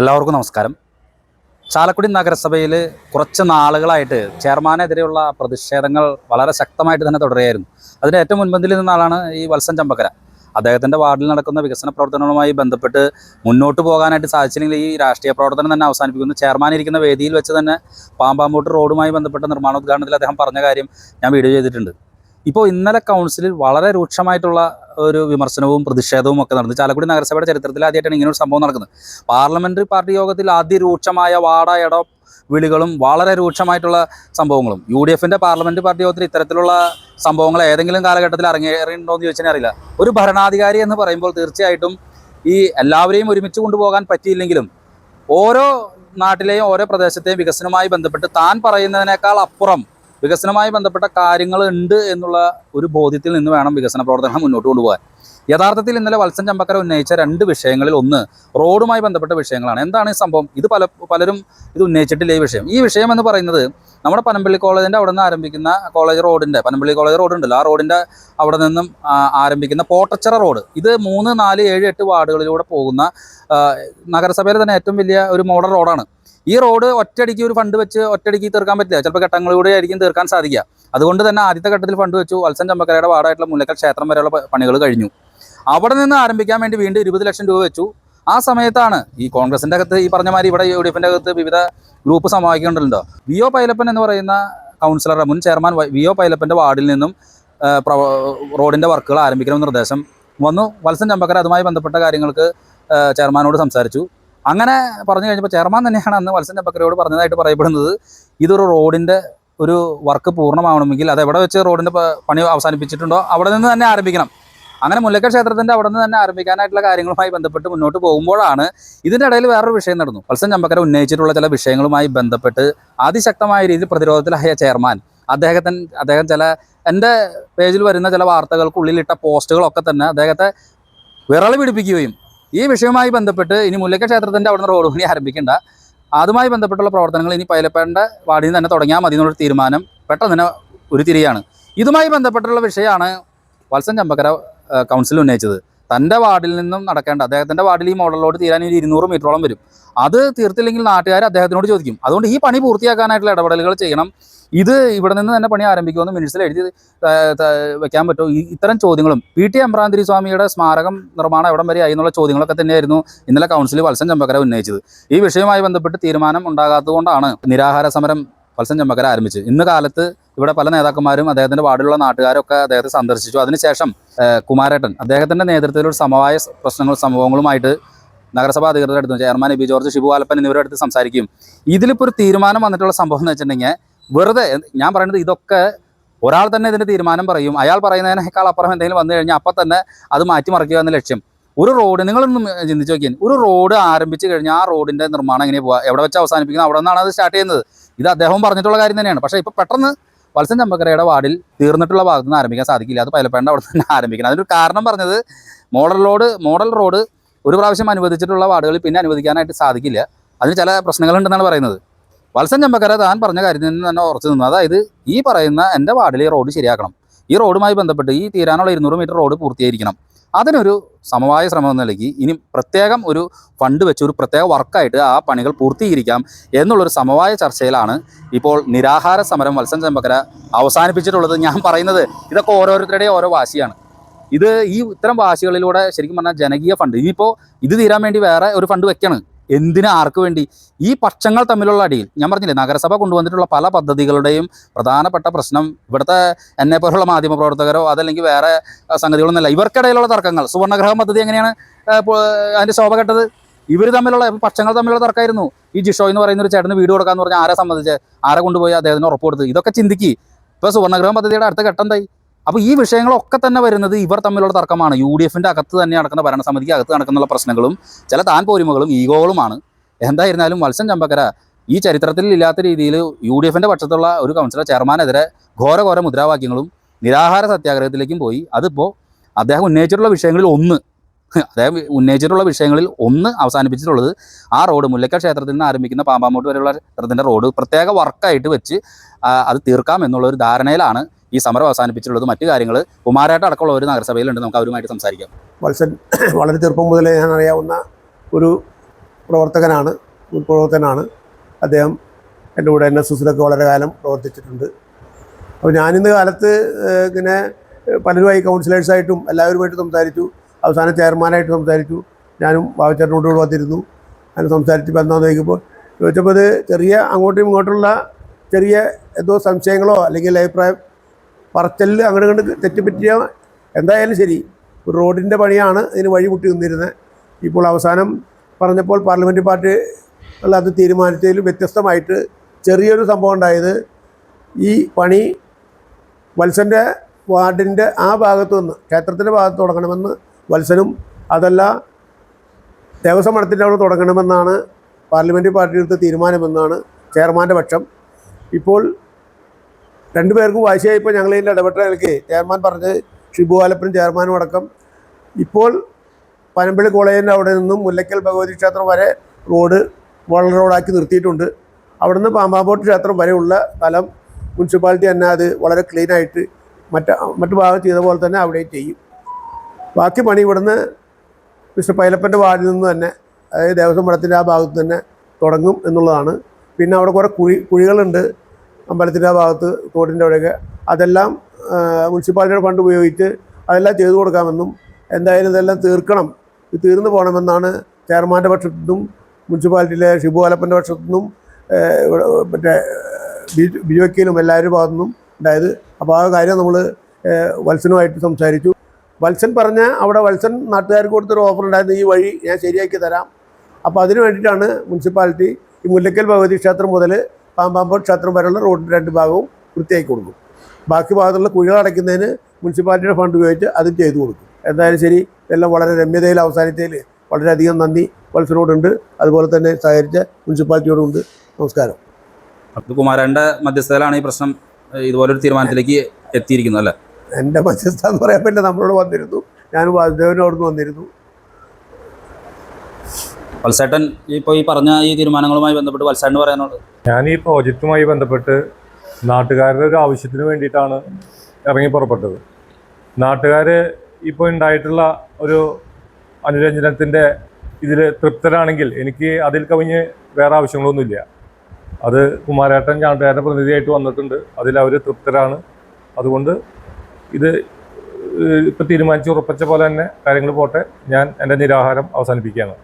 എല്ലാവർക്കും നമസ്കാരം. ചാലക്കുടി നഗരസഭയിൽ കുറച്ച് നാളുകളായിട്ട് ചെയർമാനെതിരെയുള്ള പ്രതിഷേധങ്ങൾ വളരെ ശക്തമായിട്ട് തന്നെ തുടരുകയായിരുന്നു. അതിൻ്റെ ഏറ്റവും മുൻപന്തിയിൽ നിന്ന ആളാണ് ഈ വത്സൻ ചമ്പക്കര. അദ്ദേഹത്തിൻ്റെ വാർഡിൽ നടക്കുന്ന വികസന പ്രവർത്തനങ്ങളുമായി ബന്ധപ്പെട്ട് മുന്നോട്ട് പോകാനായിട്ട് സാധിച്ചില്ലെങ്കിൽ ഈ രാഷ്ട്രീയ പ്രവർത്തനം തന്നെ അവസാനിപ്പിക്കുന്നു. ചെയർമാൻ ഇരിക്കുന്ന വേദിയിൽ വെച്ച് തന്നെ പാമ്പാമ്പൂട്ട് റോഡുമായി ബന്ധപ്പെട്ട നിർമ്മാണോദ്ഘാടനത്തിൽ അദ്ദേഹം പറഞ്ഞ കാര്യം ഞാൻ വീഡിയോ ചെയ്തിട്ടുണ്ട്. ഇപ്പോൾ ഇന്നലെ കൗൺസിലിൽ വളരെ രൂക്ഷമായിട്ടുള്ള ഒരു വിമർശനവും പ്രതിഷേധവും ഒക്കെ നടന്നു. ചാലക്കുടി നഗരസഭയുടെ ചരിത്രത്തിൽ ആദ്യമായിട്ടാണ് ഇങ്ങനെ ഒരു സംഭവം നടക്കുന്നത്. പാർലമെന്ററി പാർട്ടി യോഗത്തിൽ അതിരൂക്ഷമായ വാട വിളികളും വളരെ രൂക്ഷമായിട്ടുള്ള സംഭവങ്ങളും UDFന്റെ പാർലമെന്റ് പാർട്ടി യോഗത്തിൽ ഇത്തരത്തിലുള്ള സംഭവങ്ങൾ ഏതെങ്കിലും കാലഘട്ടത്തിൽ അരങ്ങേറിയിട്ടുണ്ടോ എന്ന് ചോദിച്ചാൽ അറിയില്ല. ഒരു ഭരണാധികാരി എന്ന് പറയുമ്പോൾ തീർച്ചയായിട്ടും ഈ എല്ലാവരെയും ഒരുമിച്ച് കൊണ്ടുപോകാൻ പറ്റിയില്ലെങ്കിലും ഓരോ നാട്ടിലെയും ഓരോ പ്രദേശത്തെയും വികസനവുമായി ബന്ധപ്പെട്ട് താൻ പറയുന്നതിനേക്കാൾ അപ്പുറം വികസനവുമായി ബന്ധപ്പെട്ട കാര്യങ്ങൾ ഉണ്ട് എന്നുള്ള ഒരു ബോധ്യത്തിൽ നിന്ന് വേണം വികസന പ്രവർത്തനം മുന്നോട്ട് കൊണ്ടുപോകാൻ. യഥാർത്ഥത്തിൽ ഇന്നലെ വത്സൻ ചമ്പക്കര ഉന്നയിച്ച 2 വിഷയങ്ങളിൽ ഒന്ന് റോഡുമായി ബന്ധപ്പെട്ട വിഷയങ്ങളാണ്. എന്താണ് ഈ സംഭവം? ഇത് പലരും ഇത് ഉന്നയിച്ചിട്ടില്ല. ഈ വിഷയം എന്ന് പറയുന്നത് നമ്മുടെ പനമ്പള്ളി കോളേജിൻ്റെ അവിടെ നിന്ന് ആരംഭിക്കുന്ന കോളേജ് റോഡിൻ്റെ പനമ്പള്ളി കോളേജ് റോഡ് ഉണ്ടല്ലോ, ആ റോഡിൻ്റെ അവിടെ നിന്നും ആരംഭിക്കുന്ന പോട്ടച്ചിറ റോഡ്, ഇത് 3, 4, 7, 8 വാർഡുകളിലൂടെ പോകുന്ന നഗരസഭയിലെ തന്നെ ഏറ്റവും വലിയ ഒരു മോഡൽ റോഡാണ്. ഈ റോഡ് ഒറ്റയടിക്ക് ഒരു ഫണ്ട് വെച്ച് ഒറ്റയടിക്ക് തീർക്കാൻ പറ്റില്ല. ചിലപ്പോൾ ഘട്ടങ്ങളിലൂടെ ആയിരിക്കും തീർക്കാൻ സാധിക്കുക. അതുകൊണ്ട് തന്നെ ആദ്യത്തെ ഘട്ടത്തിൽ ഫണ്ട് വെച്ചു. വത്സൻ ചമ്പക്കരയുടെ വാർഡായിട്ടുള്ള മുല്ലക്കൽ ക്ഷേത്രം വരെയുള്ള പണികൾ കഴിഞ്ഞു. അവിടെ നിന്ന് ആരംഭിക്കാൻ വേണ്ടി വീണ്ടും 20 ലക്ഷം രൂപ വെച്ചു. ആ സമയത്താണ് ഈ കോൺഗ്രസിൻ്റെ അകത്ത് ഈ പറഞ്ഞ മാതിരി ഇവിടെ UDFന്റെ അകത്ത് വിവിധ ഗ്രൂപ്പ് സമാപിക്കുന്നുണ്ടല്ലോ. VO പൈലപ്പൻ എന്ന് പറയുന്ന കൗൺസിലറുടെ മുൻ ചെയർമാൻ VO പൈലപ്പൻ്റെ വാർഡിൽ നിന്നും റോഡിൻ്റെ വർക്കുകൾ ആരംഭിക്കണമെന്ന നിർദ്ദേശം വന്നു. വത്സൻ ചമ്പക്കര അതുമായി ബന്ധപ്പെട്ട കാര്യങ്ങൾക്ക് ചെയർമാനോട് സംസാരിച്ചു. അങ്ങനെ പറഞ്ഞു കഴിഞ്ഞപ്പോൾ ചെയർമാൻ തന്നെയാണ് അന്ന് വത്സൻ ചമ്പക്കരയോട് പറഞ്ഞതായിട്ട് പറയപ്പെടുന്നത്, ഇതൊരു റോഡിൻ്റെ ഒരു വർക്ക് പൂർണ്ണമാവണമെങ്കിൽ അത് എവിടെ വെച്ച് റോഡിൻ്റെ പണി അവസാനിപ്പിച്ചിട്ടുണ്ടോ അവിടെ നിന്ന് തന്നെ ആരംഭിക്കണം. അങ്ങനെ മുല്ലക്കൽ ക്ഷേത്രത്തിൻ്റെ അവിടെ നിന്ന് തന്നെ ആരംഭിക്കാനായിട്ടുള്ള കാര്യങ്ങളുമായി ബന്ധപ്പെട്ട് മുന്നോട്ട് പോകുമ്പോഴാണ് ഇതിൻ്റെ ഇടയിൽ വേറൊരു വിഷയം നടന്നു. വത്സൻ ചമ്പക്കര ഉന്നയിച്ചിട്ടുള്ള ചില വിഷയങ്ങളുമായി ബന്ധപ്പെട്ട് അതിശക്തമായ രീതിയിൽ പ്രതിരോധത്തിലായ ചെയർമാൻ അദ്ദേഹം ചില എൻ്റെ പേജിൽ വരുന്ന ചില വാർത്തകൾക്കുള്ളിലിട്ട പോസ്റ്റുകളൊക്കെ തന്നെ അദ്ദേഹത്തെ വിറളി പിടിപ്പിക്കുകയും ഈ വിഷയവുമായി ബന്ധപ്പെട്ട് ഇനി മുല്ലക്കൽ ക്ഷേത്രത്തിൻ്റെ അവിടെ നിന്ന് റോഡ് പണി ആരംഭിക്കേണ്ട, അതുമായി ബന്ധപ്പെട്ടുള്ള പ്രവർത്തനങ്ങൾ ഇനി പൈലപ്പേൻ്റെ വാർഡിൽ നിന്ന് തന്നെ തുടങ്ങിയാൽ മതി എന്നുള്ളൊരു തീരുമാനം പെട്ടെന്ന് തന്നെ ഉരുത്തിരിയാണ്. ഇതുമായി ബന്ധപ്പെട്ടുള്ള വിഷയമാണ് വത്സൻ ചമ്പക്കര കൗൺസിൽ ഉന്നയിച്ചത്. തൻ്റെ വാർഡിൽ നിന്നും നടക്കേണ്ട, അദ്ദേഹത്തിൻ്റെ വാർഡിൽ ഈ മോഡൽ റോഡ് തീരാൻ 200 മീറ്ററോളം വരും. അത് തീർത്തില്ലെങ്കിൽ നാട്ടുകാർ അദ്ദേഹത്തിനോട് ചോദിക്കും. അതുകൊണ്ട് ഈ പണി പൂർത്തിയാക്കാനായിട്ടുള്ള ഇടപെടലുകൾ ചെയ്യണം. ഇത് ഇവിടെ നിന്ന് തന്നെ പണി ആരംഭിക്കുമെന്ന് മിനിറ്റ്സിൽ എഴുതി വെക്കാൻ പറ്റുമോ? ഇത്തരം ചോദ്യങ്ങളും PT എമ്പ്രാന്തിരി സ്വാമിയുടെ സ്മാരകം നിർമ്മാണം എവിടം വരെ ആയി എന്നുള്ള ചോദ്യങ്ങളൊക്കെ തന്നെയായിരുന്നു ഇന്നലെ കൗൺസിൽ വത്സൻ ചമ്പക്കര ഉന്നയിച്ചത്. ഈ വിഷയവുമായി ബന്ധപ്പെട്ട് തീരുമാനം ഉണ്ടാകാത്തതുകൊണ്ടാണ് നിരാഹാര സമരം വത്സൻ ചമ്പക്കര ആരംഭിച്ചത്. ഇന്ന് കാലത്ത് ഇവിടെ പല നേതാക്കന്മാരും അദ്ദേഹത്തിൻ്റെ വാർഡിലുള്ള നാട്ടുകാരൊക്കെ അദ്ദേഹത്തെ സന്ദർശിച്ചു. അതിനുശേഷം കുമാരേട്ടൻ അദ്ദേഹത്തിൻ്റെ നേതൃത്വത്തിൽ ഒരു സമവായ സംഭവങ്ങളുമായിട്ട് നഗരസഭാ അധികൃതരുടെ അടുത്ത് chairman EB George, Shibu Alappan എന്നിവരുടെ അടുത്ത് സംസാരിക്കും. ഇതിലിപ്പോൾ ഒരു തീരുമാനം വന്നിട്ടുള്ള സംഭവം എന്ന് വെച്ചിട്ടുണ്ടെങ്കിൽ വെറുതെ ഞാൻ പറയുന്നത് ഇതൊക്കെ ഒരാൾ തന്നെ ഇതിൻ്റെ തീരുമാനം പറയും. അയാൾ പറയുന്നതിനേക്കാൾ അപ്പുറം എന്തെങ്കിലും വന്നു കഴിഞ്ഞാൽ അപ്പം തന്നെ അത് മാറ്റിമറിക്കുക എന്ന ലക്ഷ്യം. ഒരു റോഡ് നിങ്ങളൊന്നും ചിന്തിച്ച് നോക്കിയാൽ, ഒരു റോഡ് ആരംഭിച്ച് കഴിഞ്ഞാൽ ആ റോഡിൻ്റെ നിർമ്മാണം എങ്ങനെ പോവുക, എവിടെ വെച്ച് അവസാനിപ്പിക്കുന്നത്, അവിടെ നിന്നാണ് അത് സ്റ്റാർട്ട് ചെയ്യുന്നത്. ഇത് അദ്ദേഹം പറഞ്ഞിട്ടുള്ള കാര്യം തന്നെയാണ്. പക്ഷേ ഇപ്പോൾ പെട്ടെന്ന് വത്സൻ ചമ്പക്കരയുടെ വാർഡിൽ തീർന്നിട്ടുള്ള ഭാഗത്ത് നിന്ന് ആരംഭിക്കാൻ സാധിക്കില്ല, അത് പൈലപ്പേണ്ട അവിടെ തന്നെ ആരംഭിക്കണം. അതിനൊരു കാരണം പറഞ്ഞത് മോഡൽ റോഡ് ഒരു പ്രാവശ്യം അനുവദിച്ചിട്ടുള്ള വാർഡുകളിൽ പിന്നെ അനുവദിക്കാനായിട്ട് സാധിക്കില്ല. അതിന് ചില പ്രശ്നങ്ങളുണ്ടെന്നാണ് പറയുന്നത്. വത്സൻ ചമ്പക്കര താൻ പറഞ്ഞ കാര്യത്തിൽ നിന്ന് തന്നെ ഉറച്ചു നിന്നു. അതായത് ഈ പറയുന്ന എൻ്റെ വാർഡിൽ ഈ റോഡ് ശരിയാക്കണം, ഈ റോഡുമായി ബന്ധപ്പെട്ട് ഈ തീരാനുള്ള 200 മീറ്റർ റോഡ് പൂർത്തീകരിക്കണം. അതിനൊരു സമവായ ശ്രമം എന്ന നിലയ്ക്ക് ഇനി പ്രത്യേകം ഒരു ഫണ്ട് വെച്ച് ഒരു പ്രത്യേക വർക്കായിട്ട് ആ പണികൾ പൂർത്തീകരിക്കാം എന്നുള്ളൊരു സമവായ ചർച്ചയിലാണ് ഇപ്പോൾ നിരാഹാര സമരം വത്സൻ ചമ്പക്കര അവസാനിപ്പിച്ചിട്ടുള്ളത്. ഞാൻ പറയുന്നത് ഇതൊക്കെ ഓരോരുത്തരുടെയും ഓരോ വാശിയാണ്. ഇത്തരം വാശികളിലൂടെ ശരിക്കും പറഞ്ഞാൽ ജനകീയ ഫണ്ട് ഇനിയിപ്പോൾ ഇത് തീരാൻ വേണ്ടി വേറെ ഒരു ഫണ്ട് വെക്കണം. എന്തിനാ, ആർക്ക് വേണ്ടി? ഈ പക്ഷങ്ങൾ തമ്മിലുള്ള അടിയിൽ ഞാൻ പറഞ്ഞില്ലേ, നഗരസഭ കൊണ്ടുവന്നിട്ടുള്ള പല പദ്ധതികളുടെയും പ്രധാനപ്പെട്ട പ്രശ്നം ഇവിടുത്തെ എന്നെപ്പോലുള്ള മാധ്യമപ്രവർത്തകരോ അതല്ലെങ്കിൽ വേറെ സംഗതികളൊന്നുമല്ല, ഇവർക്കിടയിലുള്ള തർക്കങ്ങൾ. സുവർണ്ണഗ്രഹം പദ്ധതി എങ്ങനെയാണ് അതിൻ്റെ ശോഭ കെട്ടത്? ഇവർ തമ്മിലുള്ള പക്ഷങ്ങൾ തമ്മിലുള്ള തർക്കമായിരുന്നു. ഈ ജിഷോ എന്ന് പറയുന്ന ഒരു ചേട്ടന് വീട് കൊടുക്കാന്ന് പറഞ്ഞാൽ ആരെ സംബന്ധിച്ച്, ആരെ കൊണ്ടുപോയി അദ്ദേഹത്തിന് ഉറപ്പ് കൊടുത്ത്, ഇതൊക്കെ ചിന്തിക്കി. ഇപ്പോൾ സുവർണ്ണഗ്രഹം പദ്ധതിയുടെ അടുത്ത ഘട്ടം എന്തായി? അപ്പോൾ ഈ വിഷയങ്ങളൊക്കെ തന്നെ വരുന്നത് ഇവർ തമ്മിലുള്ള തർക്കമാണ്. UDFന്റെ അകത്ത് തന്നെ നടക്കുന്ന, ഭരണസമിതിക്ക് അകത്ത് നടക്കുന്ന പ്രശ്നങ്ങളും ചില താൻ പോരിമകളും ഈഗോകളുമാണ്. എന്തായിരുന്നാലും വത്സൻ ചമ്പക്കര ഈ ചരിത്രത്തിൽ ഇല്ലാത്ത രീതിയിൽ UDFന്റെ പക്ഷത്തുള്ള ഒരു കൗൺസിലർ ചെയർമാനെതിരെ ഘോര മുദ്രാവാക്യങ്ങളും നിരാഹാര സത്യാഗ്രഹത്തിലേക്കും പോയി. അതിപ്പോൾ അദ്ദേഹം ഉന്നയിച്ചിട്ടുള്ള വിഷയങ്ങളിൽ ഒന്ന് അവസാനിപ്പിച്ചിട്ടുള്ളത് ആ റോഡ് മുല്ലക്കൽ ക്ഷേത്രത്തിൽ നിന്ന് ആരംഭിക്കുന്ന പാമ്പാമൂട്ട് വരെയുള്ള ക്ഷേത്രത്തിൻ്റെ റോഡ് പ്രത്യേക വർക്കായിട്ട് വെച്ച് അത് തീർക്കാം എന്നുള്ള ഒരു ധാരണയിലാണ് ഈ സമരം അവസാനിപ്പിച്ചിട്ടുള്ളത്. മറ്റു കാര്യങ്ങൾ കുമാരേട്ട അടക്കമുള്ള ഒരു നഗരസഭയിലുണ്ട്, നമുക്ക് അവരുമായിട്ട് സംസാരിക്കാം. വത്സൻ വളരെ ചെറുപ്പം മുതലേ ഞാൻ അറിയാവുന്ന ഒരു പ്രവർത്തകനാണ്, പ്രവർത്തകനാണ് അദ്ദേഹം. എൻ്റെ കൂടെ NSSലൊക്കെ വളരെ കാലം പ്രവർത്തിച്ചിട്ടുണ്ട്. അപ്പോൾ ഞാനിന്ന് കാലത്ത് ഇങ്ങനെ പലരുമായി കൗൺസിലേഴ്സായിട്ടും എല്ലാവരുമായിട്ട് സംസാരിച്ചു. അവസാനം ചെയർമാനായിട്ട് സംസാരിച്ചു. ഞാനും ബാബുച്ചേട്ടനോട് കൂടെ വന്നിരുന്നു. ഞാൻ സംസാരിച്ചപ്പോൾ എന്താണെന്ന് ചോദിച്ചപ്പോൾ ഇത് ചെറിയ അങ്ങോട്ടും ഇങ്ങോട്ടുള്ള ചെറിയ എന്തോ സംശയങ്ങളോ അല്ലെങ്കിൽ അഭിപ്രായം പറച്ചലിൽ അങ്ങനെ കണ്ട് തെറ്റുപറ്റിയ എന്തായാലും ശരി, ഒരു റോഡിൻ്റെ പണിയാണ് ഇതിന് വഴി മുട്ടി നിന്നിരുന്നത്. ഇപ്പോൾ അവസാനം പറഞ്ഞപ്പോൾ പാർലമെൻറ്റ് പാർട്ടി അത് തീരുമാനിച്ചതിലും വ്യത്യസ്തമായിട്ട് ചെറിയൊരു സംഭവം ഉണ്ടായത്, ഈ പണി വത്സൻ്റെ വാർഡിൻ്റെ ആ ഭാഗത്തു നിന്ന് ക്ഷേത്രത്തിൻ്റെ ഭാഗത്ത് തുടങ്ങണമെന്ന് വത്സനും അതല്ല ദേവസ്വം മഠത്തിൻ്റെ അവിടെ തുടങ്ങണമെന്നാണ് പാർലമെൻറ്റ് പാർട്ടി എടുത്ത തീരുമാനമെന്നാണ് ചെയർമാൻ്റെ പക്ഷം. ഇപ്പോൾ രണ്ടുപേർക്കും വാശിയായപ്പോൾ ഞങ്ങളിതിൻ്റെ ഇടപെട്ടതിലേക്ക് ചെയർമാൻ പറഞ്ഞ് ഷിബു ആലപ്പൻ ചെയർമാനും അടക്കം ഇപ്പോൾ പനമ്പള്ളി കോളേജിൻ്റെ അവിടെ നിന്നും മുല്ലയ്ക്കൽ ഭഗവതി ക്ഷേത്രം വരെ റോഡ് വളർ റോഡാക്കി നിർത്തിയിട്ടുണ്ട്. അവിടുന്ന് പാമ്പാമ്പോട്ട് ക്ഷേത്രം വരെയുള്ള സ്ഥലം മുനിസിപ്പാലിറ്റി തന്നെ അത് വളരെ ക്ലീനായിട്ട് മറ്റു ഭാഗം ചെയ്ത പോലെ തന്നെ അവിടെയും ചെയ്യും. ബാക്കി പണി ഇവിടുന്ന് മിസ്റ്റർ പൈലപ്പൻ്റെ വാർഡിൽ നിന്ന് തന്നെ, അതായത് ദേവസ്വം മഠത്തിൻ്റെ ആ ഭാഗത്ത് തന്നെ തുടങ്ങും എന്നുള്ളതാണ്. പിന്നെ അവിടെ കുറേ കുഴികളുണ്ട് അമ്പലത്തിൻ്റെ ആ ഭാഗത്ത്, തോടിൻ്റെ അവിടെയൊക്കെ. അതെല്ലാം മുനിസിപ്പാലിറ്റിയുടെ ഫണ്ട് ഉപയോഗിച്ച് അതെല്ലാം ചെയ്തു കൊടുക്കാമെന്നും എന്തായാലും ഇതെല്ലാം തീർക്കണം, ഇത് തീർന്നു പോകണമെന്നാണ് ചെയർമാൻ്റെ പക്ഷത്തു നിന്നും മുനിസിപ്പാലിറ്റിയിലെ ഷിബു ആലപ്പൻ്റെ പക്ഷത്തു നിന്നും മറ്റേ ബിജു വക്കീലും എല്ലാവരുടെ ഭാഗത്തു നിന്നും ഉണ്ടായത്. അപ്പോൾ ആ കാര്യം നമ്മൾ വത്സനുമായിട്ട് സംസാരിച്ചു. വത്സൻ പറഞ്ഞ അവിടെ വത്സൻ നാട്ടുകാർക്ക് കൊടുത്തൊരു ഓഫർ ഉണ്ടായിരുന്നു, ഈ വഴി ഞാൻ ശരിയാക്കി തരാം. അപ്പോൾ അതിന് വേണ്ടിയിട്ടാണ് മുനിസിപ്പാലിറ്റി ഈ മുല്ലയ്ക്കൽ ഭഗവതി ക്ഷേത്രം മുതൽ പാമ്പാമ്പോട്ട് ക്ഷേത്രം വരെയുള്ള റോഡിൻ്റെ 2 ഭാഗവും വൃത്തിയാക്കി കൊടുക്കും. ബാക്കി ഭാഗത്തുള്ള കുഴികൾ അടയ്ക്കുന്നതിന് മുനിസിപ്പാലിറ്റിയുടെ ഫണ്ട് ഉപയോഗിച്ച് അതും ചെയ്തു കൊടുക്കും. എന്തായാലും ശരി, ഇതെല്ലാം വളരെ രമ്യതയിൽ അവസാനിച്ചതിൽ വളരെയധികം നന്ദി വത്സനോടുണ്ട്, അതുപോലെ തന്നെ സഹകരിച്ച മുനിസിപ്പാലിറ്റിയോടുണ്ട്. നമസ്കാരം. കുമാരൻ്റെ മധ്യസ്ഥതയിലാണ് ഈ പ്രശ്നം ഇതുപോലൊരു തീരുമാനത്തിലേക്ക് എത്തിയിരിക്കുന്നത് അല്ലേ? എൻ്റെ മധ്യസ്ഥ എന്ന് പറയാൻ പറ്റില്ല, നമ്മളോട് വന്നിരുന്നു, ഞാൻ വാസുദേവനോട് വന്നിരുന്നു. വത്സേട്ടൻ ഇപ്പോൾ ഈ പറഞ്ഞ ഈ തീരുമാനങ്ങളുമായി ബന്ധപ്പെട്ട് വത്സേട്ടന് പറയാനുള്ളത്? ഞാൻ ഈ പ്രോജക്റ്റുമായി ബന്ധപ്പെട്ട് നാട്ടുകാരുടെ ഒരു ആവശ്യത്തിന് വേണ്ടിയിട്ടാണ് ഇറങ്ങി പുറപ്പെട്ടത്. നാട്ടുകാർ ഇപ്പോൾ ഉണ്ടായിട്ടുള്ള ഒരു അനുരഞ്ജനത്തിൻ്റെ ഇതിൽ തൃപ്തരാണെങ്കിൽ എനിക്ക് അതിൽ കവിഞ്ഞ് വേറെ ആവശ്യങ്ങളൊന്നുമില്ല. അത് കുമാരേട്ടൻ നാട്ടുകാരുടെ പ്രതിനിധിയായിട്ട് വന്നിട്ടുണ്ട്, അതിൽ അവർ തൃപ്തരാണ്. അതുകൊണ്ട് ഇത് ഇപ്പോൾ തീരുമാനിച്ച് ഉറപ്പിച്ച പോലെ തന്നെ കാര്യങ്ങൾ പോട്ടെ, ഞാൻ എൻ്റെ നിരാഹാരം അവസാനിപ്പിക്കുകയാണ്.